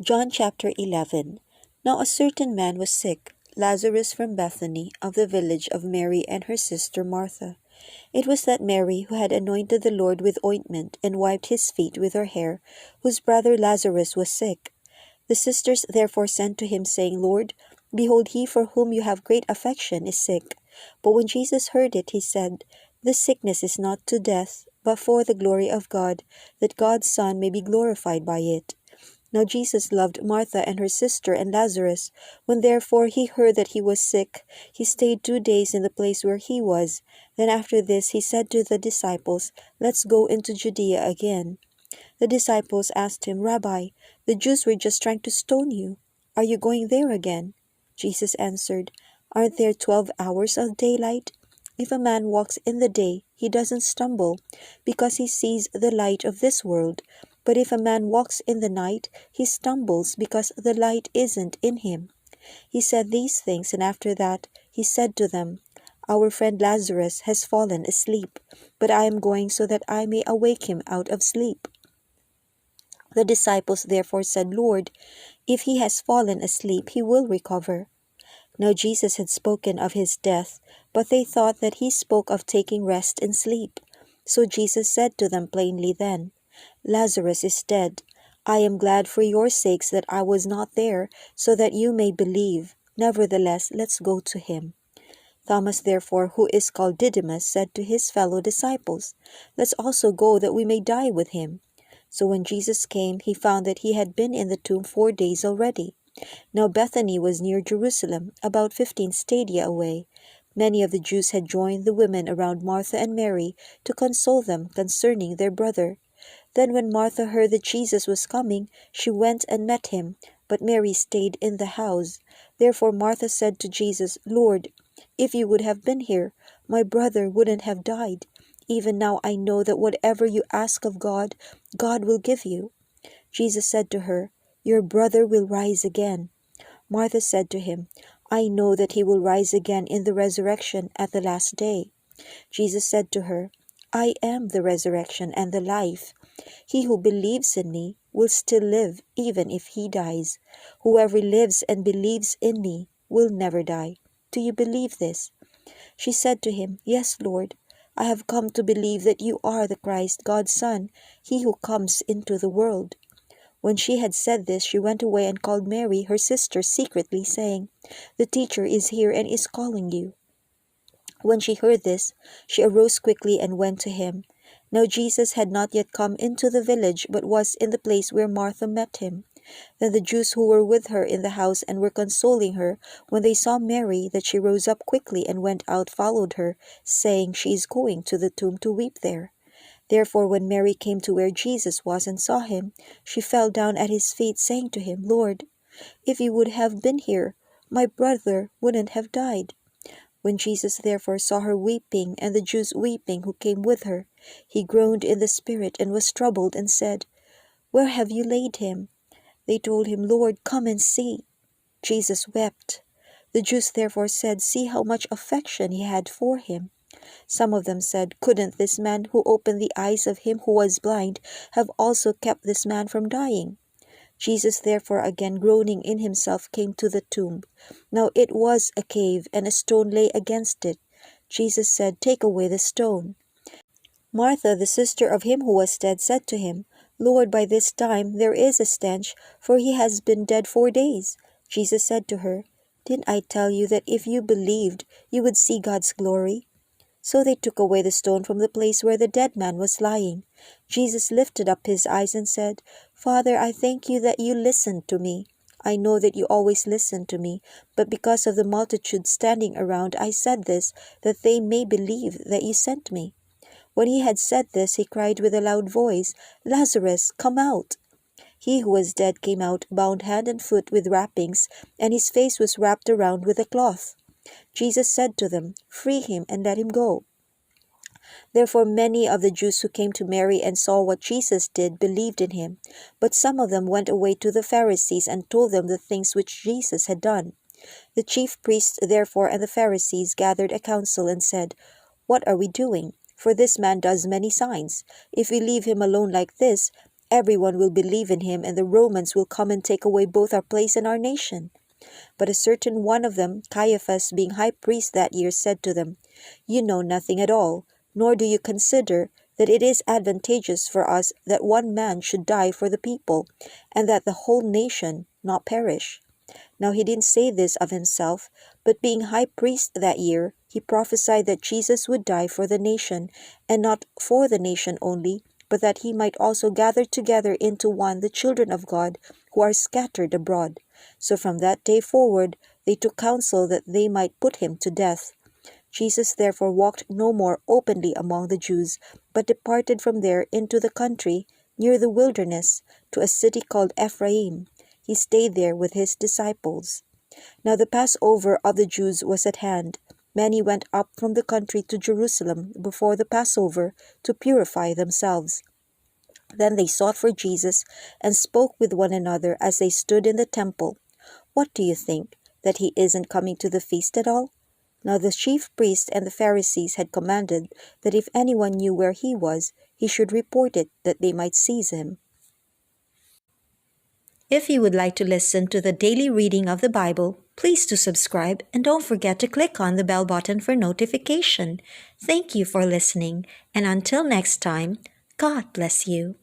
John chapter 11. Now a certain man was sick, Lazarus from Bethany, of the village of Mary and her sister Martha. It was that Mary who had anointed the Lord with ointment and wiped his feet with her hair, whose brother Lazarus was sick. The sisters therefore sent to him, saying, Lord, behold, he for whom you have great affection is sick. But when Jesus heard it, he said, This sickness is not to death, but for the glory of God, that God's Son may be glorified by it. Now Jesus loved Martha and her sister and Lazarus. When therefore he heard that he was sick, he stayed 2 days in the place where he was. Then after this he said to the disciples, Let's go into Judea again. The disciples asked him, Rabbi, the Jews were just trying to stone you. Are you going there again? Jesus answered, Aren't there 12 hours of daylight? If a man walks in the day, he doesn't stumble, because he sees the light of this world. But if a man walks in the night, he stumbles, because the light isn't in him. He said these things, and after that he said to them, Our friend Lazarus has fallen asleep, but I am going so that I may awake him out of sleep. The disciples therefore said, Lord, if he has fallen asleep, he will recover. Now Jesus had spoken of his death, but they thought that he spoke of taking rest and sleep. So Jesus said to them plainly then, Lazarus is dead. I am glad for your sakes that I was not there, so that you may believe. Nevertheless, let's go to him. Thomas therefore, who is called Didymus, said to his fellow disciples, Let's also go that we may die with him. So when Jesus came, he found that he had been in the tomb 4 days already. Now Bethany was near Jerusalem, about 15 stadia away. Many of the Jews had joined the women around Martha and Mary to console them concerning their brother. Then when Martha heard that Jesus was coming, she went and met him, but Mary stayed in the house. Therefore Martha said to Jesus, Lord, if you would have been here, my brother wouldn't have died. Even now I know that whatever you ask of God, God will give you. Jesus said to her, Your brother will rise again. Martha said to him, I know that he will rise again in the resurrection at the last day. Jesus said to her, I am the resurrection and the life. He who believes in me will still live even if he dies. Whoever lives and believes in me will never die. Do you believe this? She said to him, Yes, Lord. I have come to believe that you are the Christ, God's Son, he who comes into the world. When she had said this, she went away and called Mary, her sister, secretly, saying, The teacher is here and is calling you. When she heard this, she arose quickly and went to him. Now Jesus had not yet come into the village, but was in the place where Martha met him. Then the Jews who were with her in the house and were consoling her, when they saw Mary, that she rose up quickly and went out, followed her, saying, She is going to the tomb to weep there. Therefore when Mary came to where Jesus was and saw him, she fell down at his feet, saying to him, Lord, if you would have been here, my brother wouldn't have died. When Jesus therefore saw her weeping, and the Jews weeping who came with her, he groaned in the spirit and was troubled, and said, Where have you laid him? They told him, Lord, come and see. Jesus wept. The Jews therefore said, See how much affection he had for him. Some of them said, Couldn't this man who opened the eyes of him who was blind have also kept this man from dying? Jesus therefore again groaning in himself came to the tomb. Now it was a cave, and a stone lay against it. Jesus said, Take away the stone. Martha, the sister of him who was dead, said to him, Lord, by this time there is a stench, for he has been dead 4 days. Jesus said to her, Didn't I tell you that if you believed, you would see God's glory? So they took away the stone from the place where the dead man was lying. Jesus lifted up his eyes and said, Father, I thank you that you listened to me. I know that you always listen to me, but because of the multitude standing around, I said this, that they may believe that you sent me. When he had said this, he cried with a loud voice, Lazarus, come out. He who was dead came out, bound hand and foot with wrappings, and his face was wrapped around with a cloth. Jesus said to them, Free him and let him go. Therefore many of the Jews who came to Mary and saw what Jesus did believed in him. But some of them went away to the Pharisees and told them the things which Jesus had done. The chief priests therefore and the Pharisees gathered a council and said, What are we doing? For this man does many signs. If we leave him alone like this, everyone will believe in him, and the Romans will come and take away both our place and our nation." But a certain one of them, Caiaphas, being high priest that year, said to them, "You know nothing at all, nor do you consider that it is advantageous for us that one man should die for the people, and that the whole nation not perish." Now he didn't say this of himself, but being high priest that year, he prophesied that Jesus would die for the nation, and not for the nation only, but that he might also gather together into one the children of God who are scattered abroad. So from that day forward they took counsel that they might put him to death. Jesus therefore walked no more openly among the Jews, but departed from there into the country, near the wilderness, to a city called Ephraim. He stayed there with his disciples. Now the Passover of the Jews was at hand. Many went up from the country to Jerusalem before the Passover to purify themselves. Then they sought for Jesus and spoke with one another as they stood in the temple, "What do you think, that he isn't coming to the feast at all?" Now the chief priests and the Pharisees had commanded that if anyone knew where he was, he should report it, that they might seize him. If you would like to listen to the daily reading of the Bible, please do subscribe and don't forget to click on the bell button for notification. Thank you for listening, and until next time, God bless you.